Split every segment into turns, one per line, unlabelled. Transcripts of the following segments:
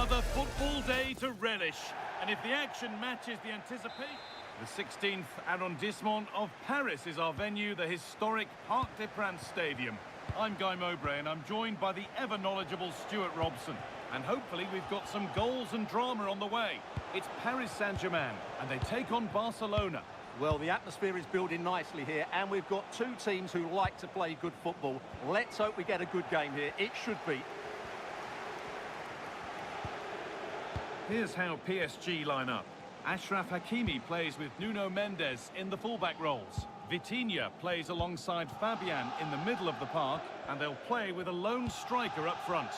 Another football day to relish. And if the action matches the anticipation... The 16th arrondissement of Paris is our venue, the historic Parc des Princes Stadium. I'm Guy Mowbray and I'm joined by the ever-knowledgeable Stuart Robson. And hopefully we've got some goals and drama on the way. It's Paris Saint-Germain and they take on Barcelona.
Well, the atmosphere is building nicely here and we've got two teams who like to play good football. Let's hope we get a good game here. It should be.
Here's how PSG line up. Achraf Hakimi plays with Nuno Mendes in the fullback roles. Vitinha plays alongside Fabian in the middle of the park, and they'll play with a lone striker up front.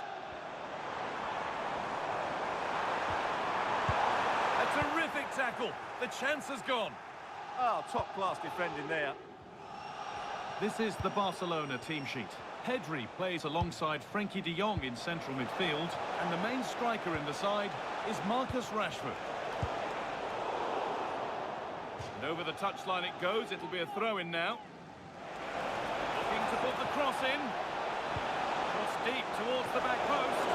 A terrific tackle. The chance has gone.
Oh, top-class defending there.
This is the Barcelona team sheet. Pedri plays alongside Frenkie de Jong in central midfield, and the main striker in the side is Marcus Rashford. And over the touchline it goes. It'll be a throw-in now. Looking to put the cross in. Cross deep towards the back post.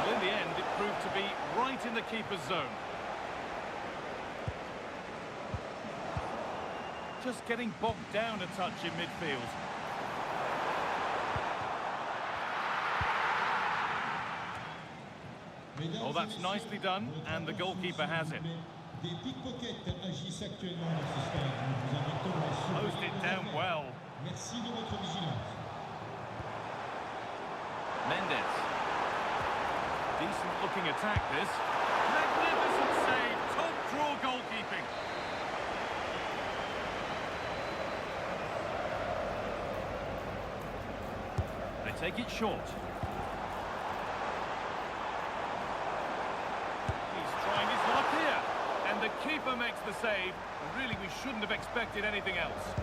Well, in the end, it proved to be right in the keeper's zone. Just getting bogged down a touch in midfield. Oh, that's nicely done, and the goalkeeper has it. Closed it down well. Mendes. Decent looking attack this. Magnificent save. Top draw goalkeeping. They take it short. And the keeper makes the save. And really, we shouldn't have expected anything else.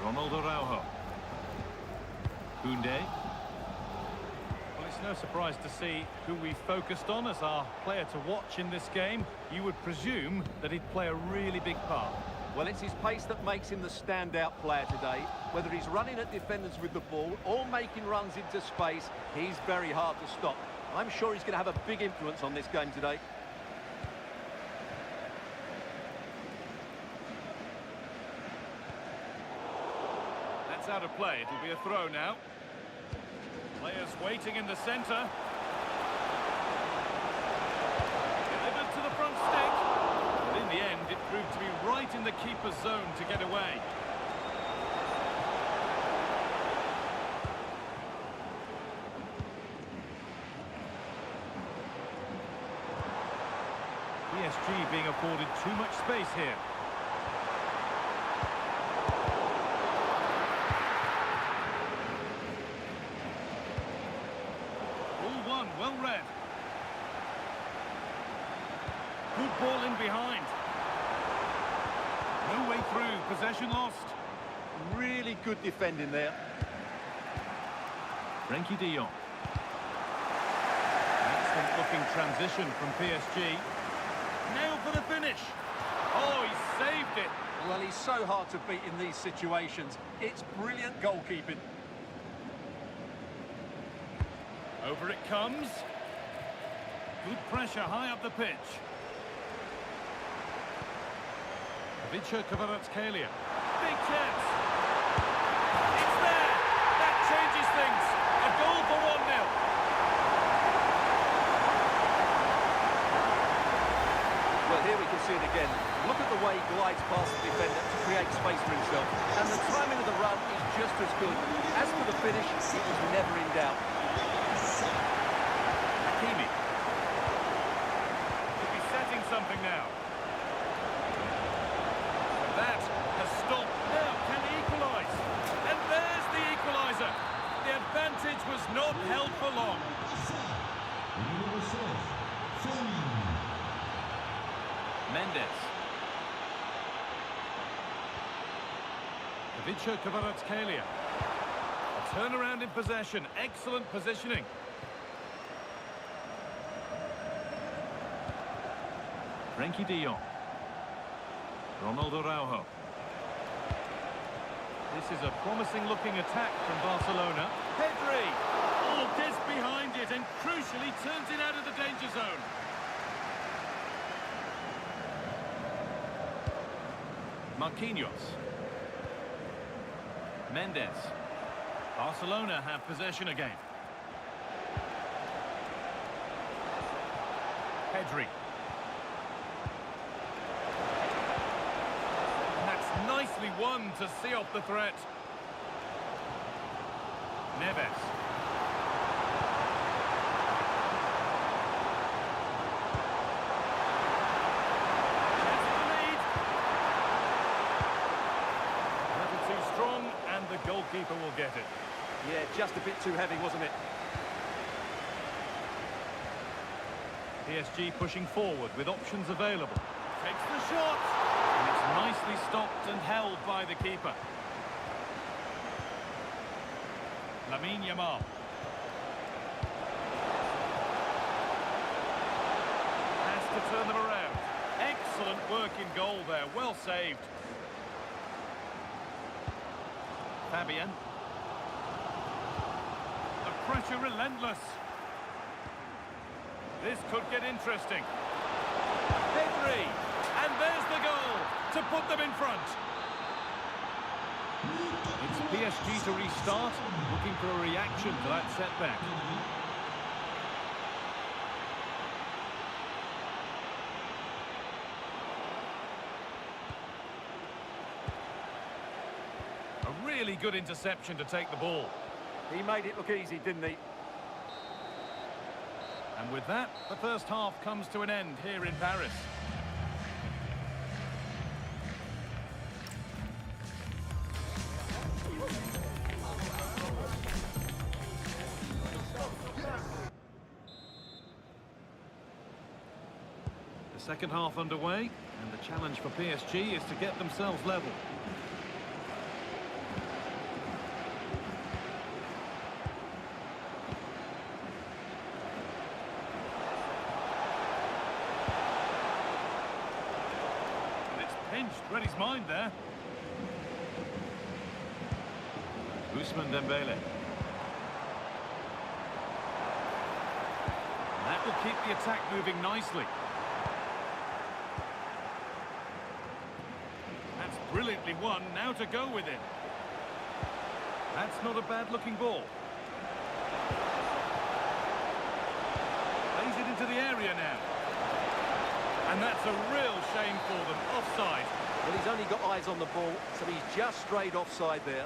Ronald Araujo. Koundé. Well, it's no surprise to see who we focused on as our player to watch in this game. You would presume that he'd play a really big part.
Well, it's his pace that makes him the standout player today. Whether he's running at defenders with the ball or making runs into space, he's very hard to stop. I'm sure he's going to have a big influence on this game today.
Out of play. It'll be a throw now. Players waiting in the centre. Delivered to the front stick. But in the end, it proved to be right in the keeper's zone to get away. PSG being afforded too much space here. Well read. Good ball in behind. No way through. Possession lost.
Really good defending there.
Frenkie de Jong. Excellent looking transition from PSG. Now for the finish. Oh, he saved it.
Well, he's so hard to beat in these situations. It's brilliant goalkeeping.
Over it comes. Good pressure high up the pitch. Ivica Kvaratskhelia. Big chance. It's there. That changes things. A goal for 1-0.
Well, here we can see it again. Look at the way he glides past the defender to create space for himself. And the timing of the run is just as good. As for the finish, it was never in doubt.
Hakimi. Could be setting something now. That has stopped. Now can he equalise? And there's the equaliser. The advantage was not held for long. Mendes. Ivica Kvaratskhelia. A turnaround in possession. Excellent positioning. Frenkie de Jong. Ronald Araujo. This is a promising looking attack from Barcelona. Pedri! Well, gets behind it and crucially turns it out of the danger zone. Marquinhos. Mendes. Barcelona have possession again. Pedri. That's nicely won to see off the threat. Neves. Chance for the lead. A little too strong, and the goalkeeper will get it.
Yeah, just a bit too heavy, wasn't it?
PSG pushing forward with options available. Takes the shot. And it's nicely stopped and held by the keeper. Lamine Yamal. Has to turn them around. Excellent work in goal there. Well saved. Fabian. The pressure relentless. This could get interesting. Pedri. And there's the goal to put them in front. It's PSG to restart, looking for a reaction to that setback. A really good interception to take the ball.
He made it look easy, didn't he?
And with that, the first half comes to an end here in Paris. The second half underway, and the challenge for PSG is to get themselves level. Read his mind there. Ousmane Dembele. That will keep the attack moving nicely. That's brilliantly won. Now to go with it. That's not a bad-looking ball. Plays it into the area now. And that's a real shame for them. Offside.
Well, he's only got eyes on the ball, so he's just strayed offside there.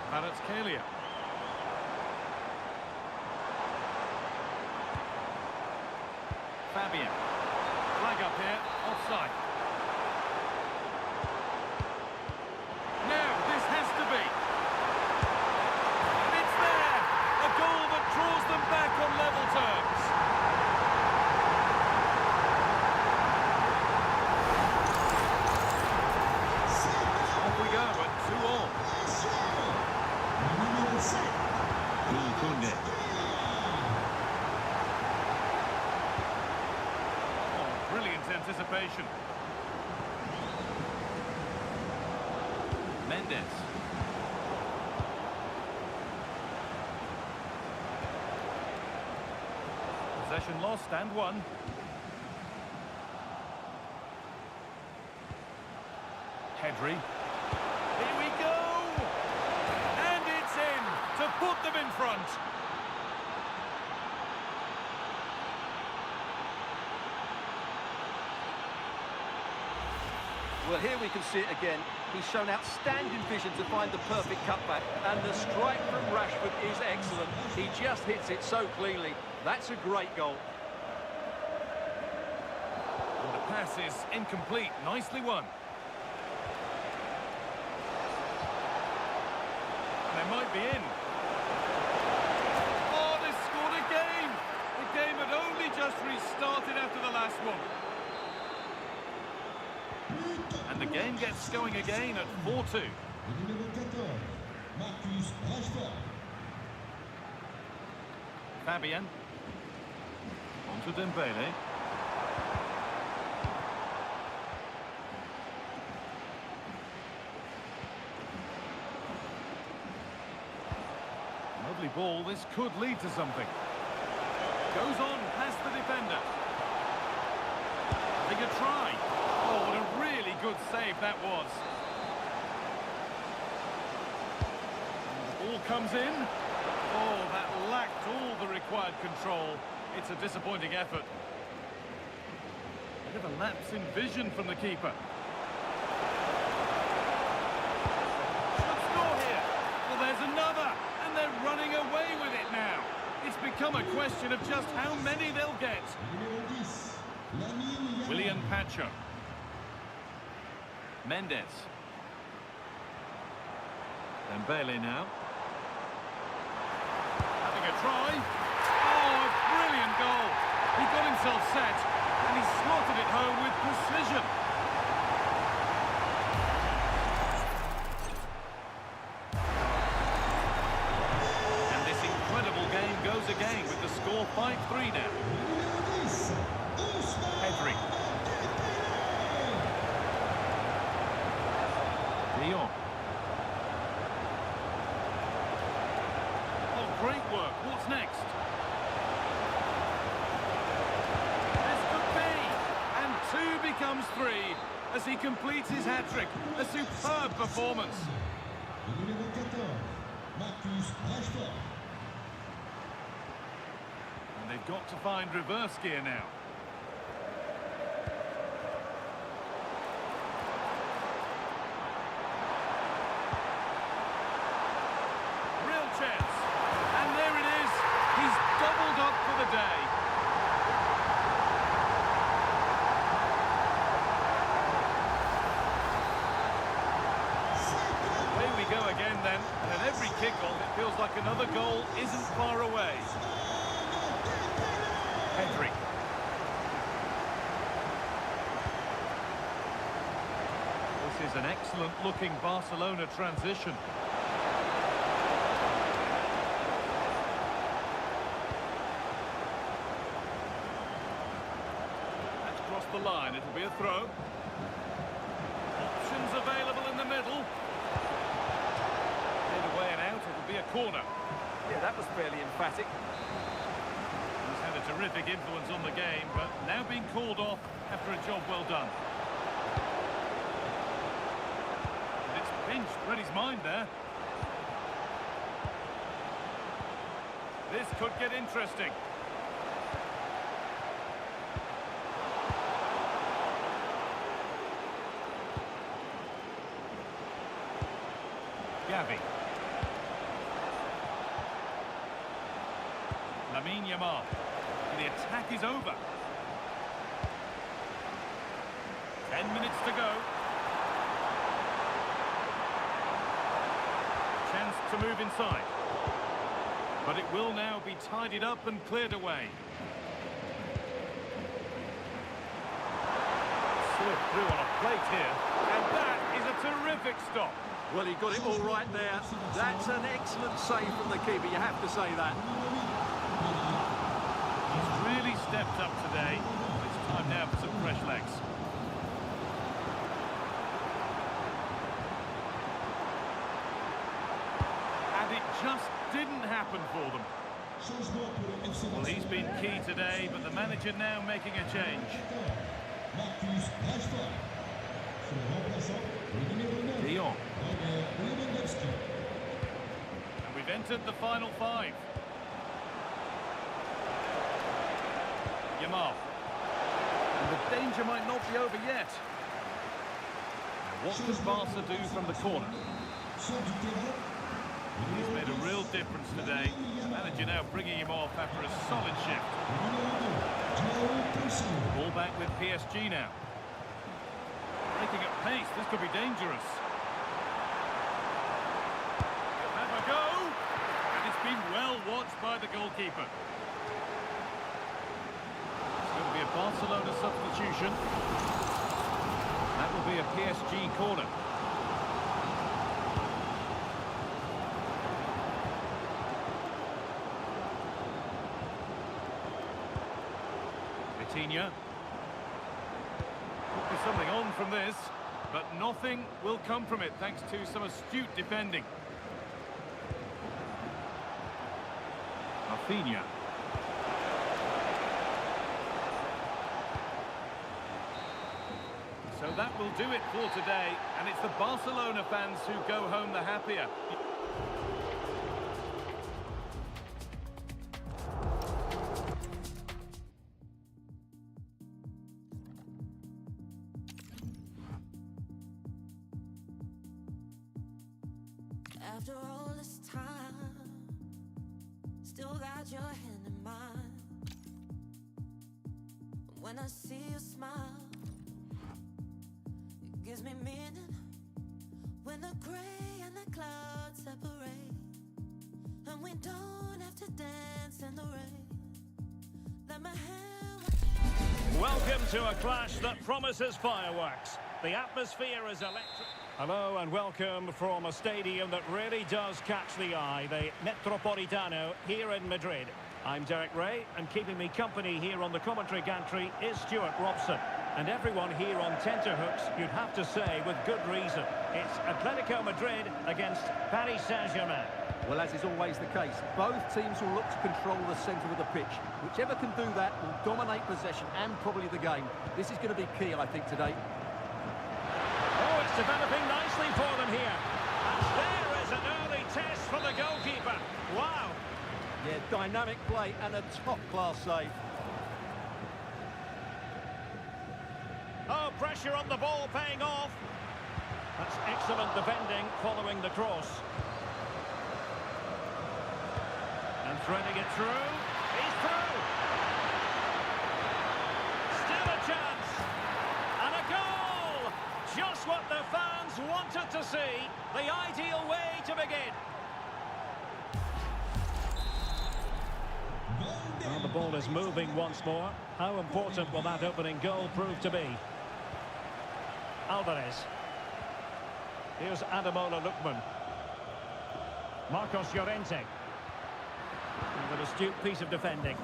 Kvaratskhelia. Fabian. Flag up here. Offside. Now, this has to be. It's there! A goal that draws them back on level terms. Off we go at 2-all. Koundé. Oh, brilliant anticipation. Mendes. Possession lost and won. Pedri. Here we go! And it's in to put them in front.
Well, here we can see it again. He's shown outstanding vision to find the perfect cutback. And the strike from Rashford is excellent. He just hits it so cleanly. That's a great goal.
And the pass is incomplete. Nicely won. They might be in. Oh, they scored again! The game had only just restarted after the last one. And the game gets going again at 4-2. Fabian. On to Dembele. lively ball. This could lead to something. Goes on past the defender. Having a try. Oh, what a really good save that was. And the ball comes in. Oh, that lacked all the required control. It's a disappointing effort. Bit of a lapse in vision from the keeper. Should score here. Well, there's another. And they're running away with it now. It's become a question of just how many they'll get. Willian Pacho. Mendes. Dembele now. Having a try. Oh, a brilliant goal. He got himself set and he slotted it home with precision. And this incredible game goes again with the score 5-3 now. Pedri. De Jong. Oh, great work. What's next? This could be. And 2 becomes 3 as he completes his hat-trick. A superb performance. And they've got to find reverse gear now. Chance. And there it is. He's doubled up for the day. Here we go again then. And at every kickoff it feels like another goal isn't far away. Pedri. This is an excellent looking Barcelona transition. The line, it'll be a throw. Options available in the middle. Cleared away and out, it'll be a corner.
Yeah, that was fairly emphatic.
He's had a terrific influence on the game, but now being called off after a job well done. And it's pinched, read his mind there. This could get interesting. Gavi. Lamine Yamal. The attack is over. 10 minutes to go. Chance to move inside. But it will now be tidied up and cleared away. Slipped through on a plate here. And that is a terrific stop.
Well, he got it all right there. That's an excellent save from the keeper, you have to say that.
He's really stepped up today. It's time now for some fresh legs. And it just didn't happen for them. Well, he's been key today, but the manager now making a change. De Jong. And we've entered the final 5. Yamal. And the danger might not be over yet. Now what does Barca do from the corner? He's made a real difference today. The manager now bringing him off after a solid shift. Ball back with PSG now. Breaking at pace, this could be dangerous. He'll have a go, and it's been well watched by the goalkeeper. It's going to be a Barcelona substitution. That will be a PSG corner. Vitinha. Could be something on from this, but nothing will come from it thanks to some astute defending. Rafinha. So that will do it for today, and it's the Barcelona fans who go home the happier.
After all this time, still got your hand in mine. When I see you smile, it gives me meaning. When the gray and the clouds separate, and we don't have to dance in the rain. Let my hand.
Welcome to a clash that promises fireworks. The atmosphere is electric. Hello and welcome from a stadium that really does catch the eye, the Metropolitano here in Madrid. I'm Derek Ray, and keeping me company here on the commentary gantry is Stuart Robson. And everyone here on tenterhooks, you'd have to say with good reason. It's Atletico Madrid against Paris Saint-Germain.
Well, as is always the case, both teams will look to control the centre of the pitch. Whichever can do that will dominate possession and probably the game. This is going to be key, I think, today.
Oh, it's developing nicely for them here. And there is an early test for the goalkeeper. Wow.
Yeah, dynamic play and a top-class save.
Oh, pressure on the ball paying off. That's excellent defending following the cross. And threading it through. He's through. Still a chance. And a goal! Just what the fans wanted to see. The ideal way to begin. Well, the ball is moving once more. How important will that opening goal prove to be? Alvarez. Here's Ademola Lookman. Marcos Llorente. With an astute piece of defending.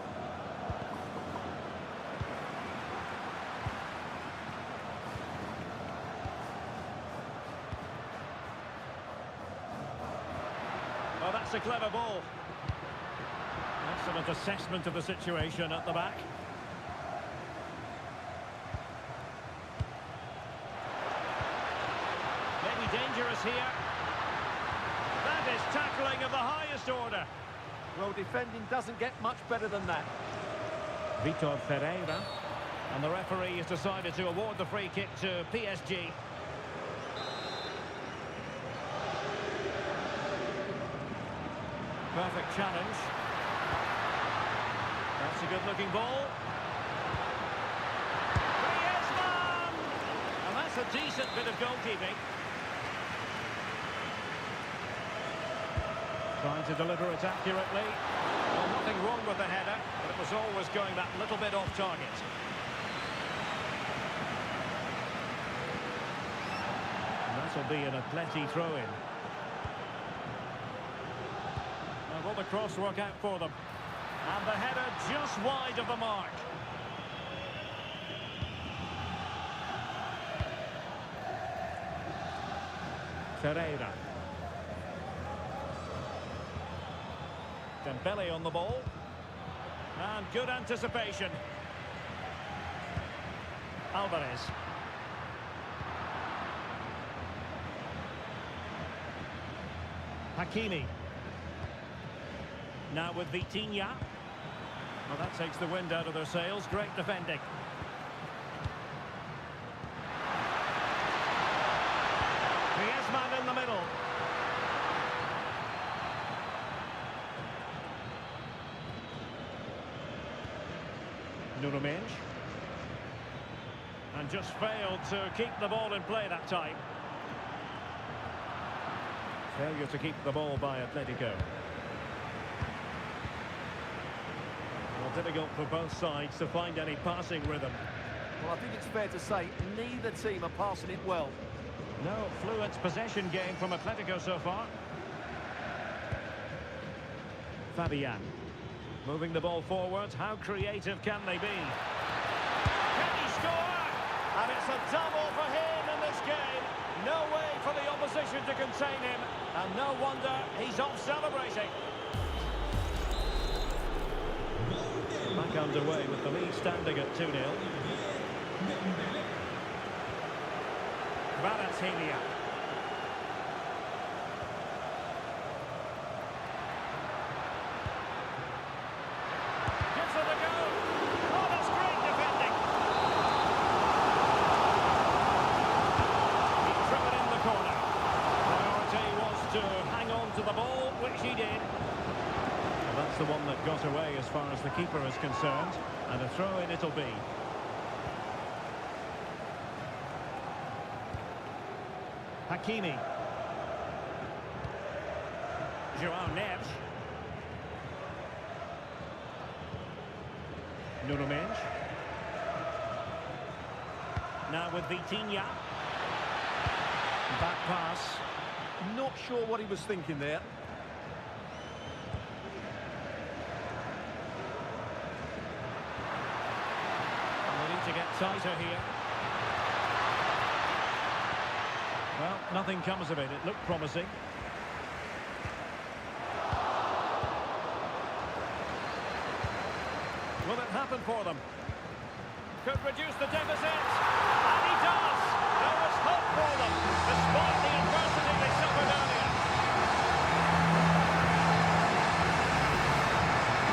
Oh, that's a clever ball. Excellent assessment of the situation at the back. Maybe dangerous here. That is tackling of the highest order.
Well, defending doesn't get much better than that.
Vitor Ferreira. And the referee has decided to award the free kick to PSG. Perfect challenge. That's a good-looking ball. Griezmann! And that's a decent bit of goalkeeping. Trying to deliver it accurately. Well, nothing wrong with the header, but it was always going that little bit off target. And that'll be an Atleti throw-in. Now, will the cross work out for them? And the header just wide of the mark. Ferreira. Dembele on the ball. And good anticipation. Alvarez. Hakimi. Now with Vitinha. Well, that takes the wind out of their sails. Great defending. Griezmann in the middle. Nuno Mendes. And just failed to keep the ball in play that time. Failure to keep the ball by Atletico. Difficult for both sides to find any passing rhythm.
Well, I think it's fair to say neither team are passing it well.
No fluent possession game from Atletico so far. Fabian. Moving the ball forward. How creative can they be? Can he score? And it's a double for him in this game. No way for the opposition to contain him. And no wonder he's off celebrating. Back underway with the lead standing at 2-0. Kvaratskhelia. Gives it a go. Oh, that's great defending. He's driven in the corner. Priority was to hang on to the ball, which he did. Well, that's the one that got away as far as the keeper is concerned. And a throw-in it'll be. Hakimi. João Neves. Nuno Mendes. Now with Vitinha. Back pass.
Not sure what he was thinking there.
We'll need to get tighter here. Well, nothing comes of it. It looked promising. Will it happen for them? Could reduce the deficit. And he does! There was hope for them, despite the adversity they suffered earlier.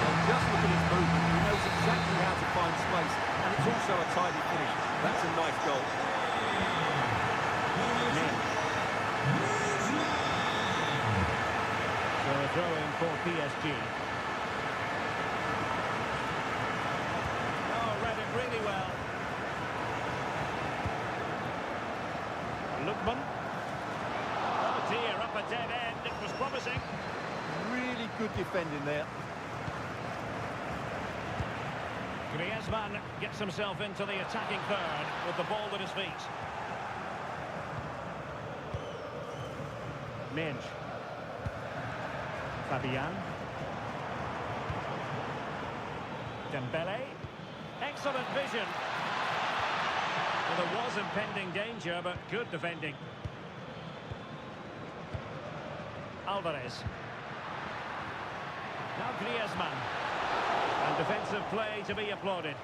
Well, just look at his movement. He knows exactly how to find space. And it's also a tidy finish. That's a nice goal.
So a throw-in for PSG. Read it really well. Lookman. Oh dear, up a dead end. It was promising.
Really good defending there.
Griezmann gets himself into the attacking third with the ball at his feet. Mendes. Fabian. Dembele. Excellent vision. Well, there was impending danger, but good defending. Alvarez. Now Griezmann. And defensive play to be applauded.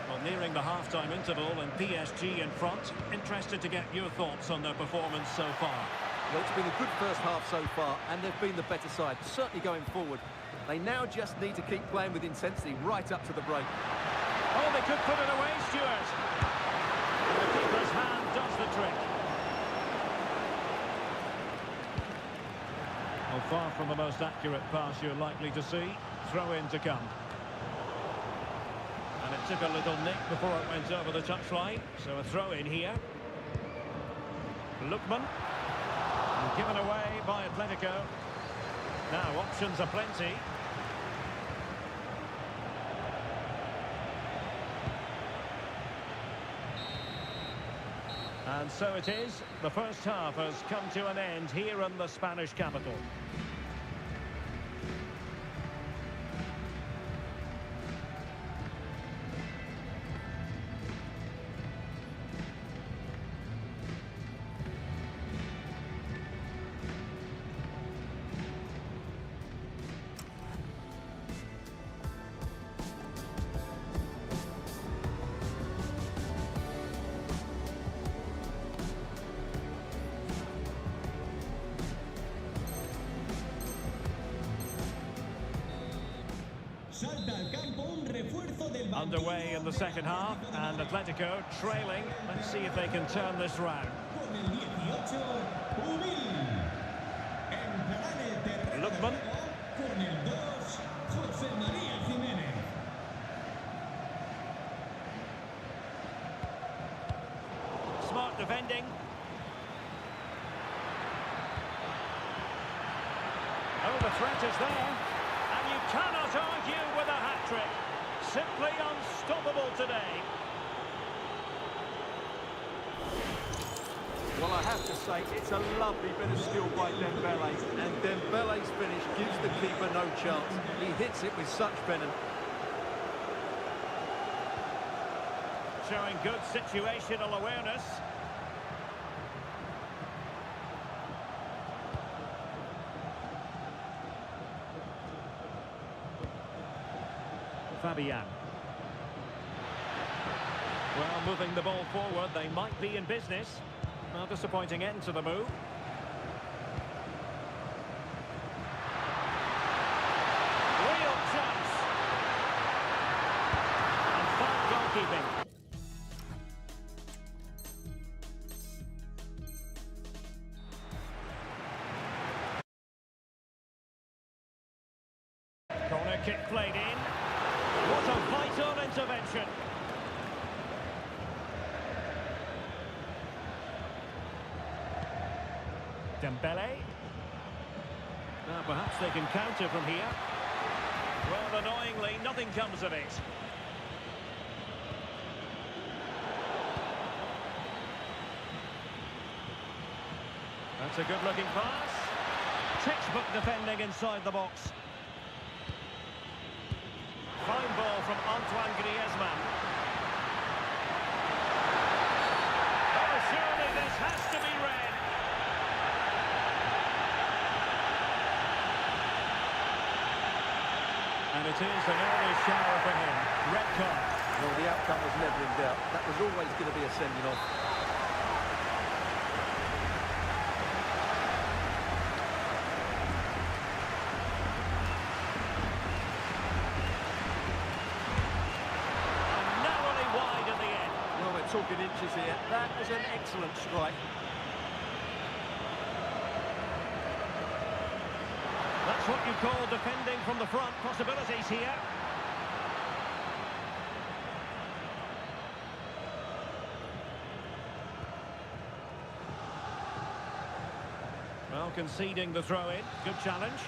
Well, nearing the half-time interval and PSG in front. Interested to get your thoughts on their performance so far.
Well, it's been a good first half so far, and they've been the better side, certainly going forward. They now just need to keep playing with intensity right up to the break.
Oh, they could put it away, Stuart. The keeper's hand does the trick. Well, far from the most accurate pass you're likely to see. Throw in to come. And it took a little nick before it went over the touchline. So a throw in here. Lookman. And given away by Atletico. Now options are plenty. And so it is. The first half has come to an end here in the Spanish capital. Underway in the second half, and Atletico trailing. Let's see if they can turn this round. Lookman. Smart defending. Oh, the threat is there. And you cannot argue with a hat-trick. Simply unstoppable today.
Well, I have to say, it's a lovely bit of skill by Dembele, and Dembele's finish gives the keeper no chance. He hits it with such venom.
Showing good situational awareness. Fabian. Well, moving the ball forward, they might be in business. Well, disappointing end to the move. Real chance. And fine goalkeeping. Corner kick played in. What a vital intervention. Dembele. Now perhaps they can counter from here. Well, annoyingly, nothing comes of it. That's a good-looking pass. Textbook defending inside the box. Fine ball from Antoine Griezmann. Oh, surely this has to be red. And it is an early shower for him. Red card.
Well, the outcome was never in doubt. That was always going to be a sending off.
Narrowly wide in the end.
Well, we're talking inches here. That was an excellent strike.
That's what you call defending from the front. Possibilities here. Well, conceding the throw-in. Good challenge.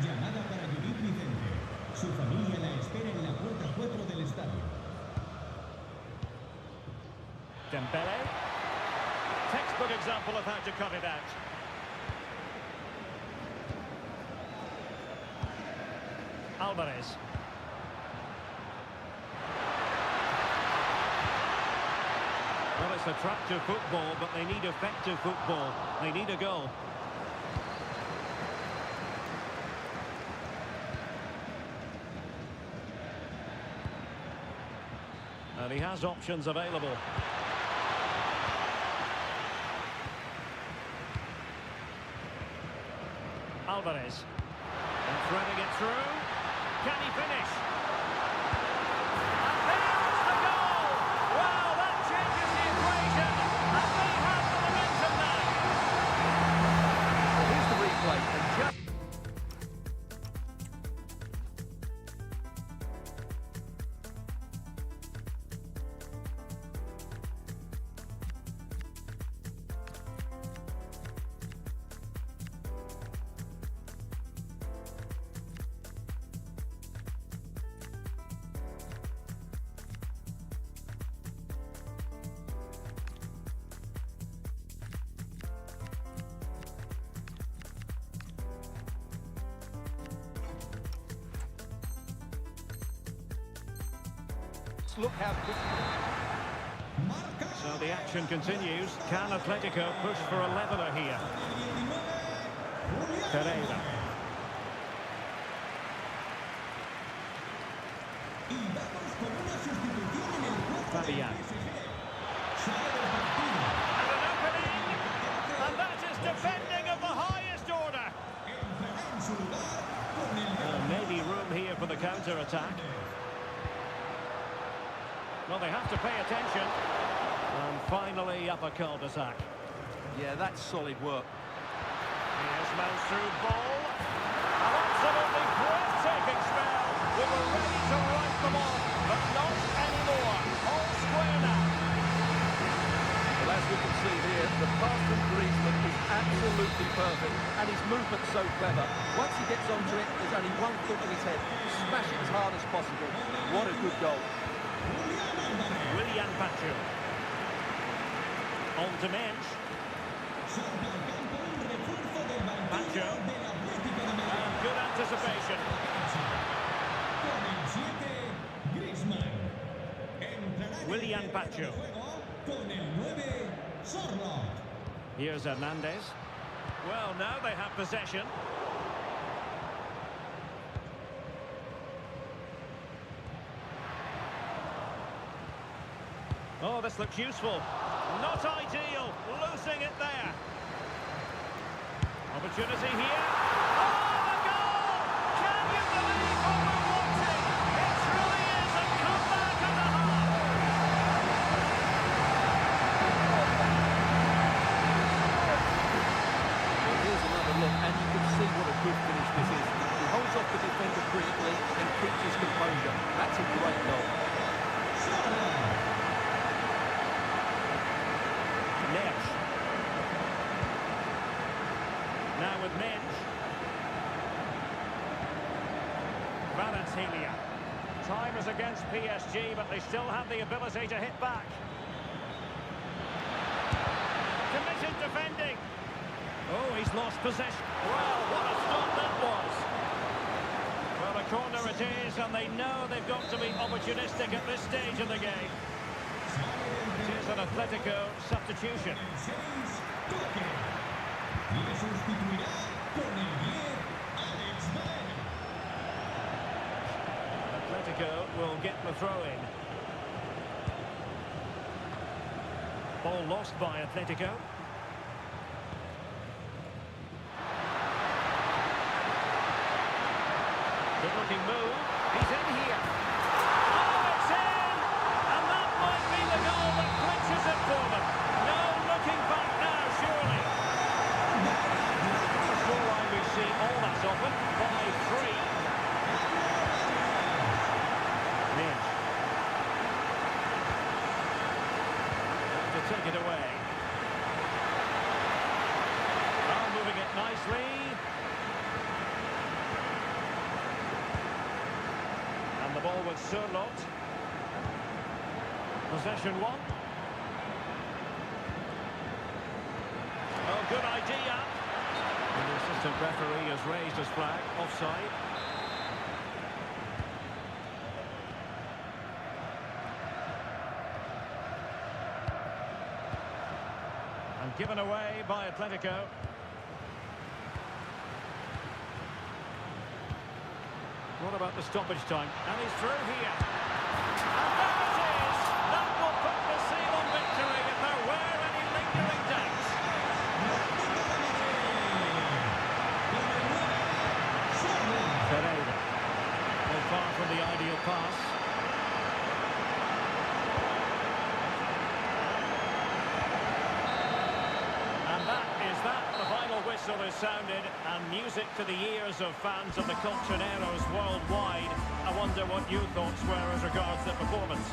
Llamada para Judith Vicente. Su familia la espera en la puerta 4 del estadio.
Dembele. Textbook example of how to cut it out. Alvarez. Well, it's attractive football, but they need effective football. They need a goal. And he has options available. Alvarez. And threading it through. Can he finish? And there's the goal! Wow, that changes the equation. And they have the momentum now.
Here's the replay. And just look how quick.
So the action continues. Can Atletico push for a leveller here? Pereira. Fabian. And an opening. And that is defending of the highest order. Maybe room here for the counter-attack. Well, they have to pay attention. And finally, up a cul-de-sac.
Yeah, that's solid work.
Here's Mansour ball. An absolutely breathtaking spell. We were ready to write them off, but not anymore. All square now.
Well, as we can see here, the pass from Griezmann is absolutely perfect, and his movement's so clever. Once he gets onto it, there's only one thought in his head: smash it as hard as possible. What a good goal.
Willian Pachu. On to Mensch. Pachu. And good anticipation. Willian Pachu. Here's Hernandez. Well, now they have Oh, this looks useful. Not ideal. Losing it there. Opportunity here. Oh, the goal! Can you believe what we're watching? It truly is a comeback and a half.
Well, here's another look, and you can see what a good finish this is. He holds off the defender brilliantly and keeps his composure. That's a great goal.
Neves. Now with Minge. Kvaratskhelia. Time is against PSG, but they still have the ability to hit back. Committed defending. Oh, he's lost possession. Well, what a stop that was. Well, a corner it is, and they know they've got to be opportunistic at this stage of the game. It is an Atletico substitution.
Le sustituirá con el 10, Alex Ben.
Atletico will get the throw-in. Ball lost by Atletico. Good-looking move. He's in here. Oh, it's in! And that might be the goal that clinches it for them. No looking back now, surely. The scoreline we see all that often. 5-3. Minge. To take it away. Now moving it nicely. And the ball with Sørloth. Possession one. Oh, good idea. And the assistant referee has raised his flag. Offside. And given away by Atletico. What about the stoppage time? And he's through here. And there it is! That will put the seal on victory if there were any lingering doubts. Ferreira. Well, far from the ideal pass. And that is that. The final whistle is sounded, and music to the ears of fans of the Colchoneros worldwide. I wonder what your thoughts were as regards the performance.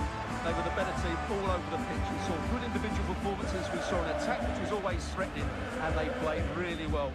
They were the better team all over the pitch. We saw good individual performances. We saw an attack which was always threatening, and they played really well.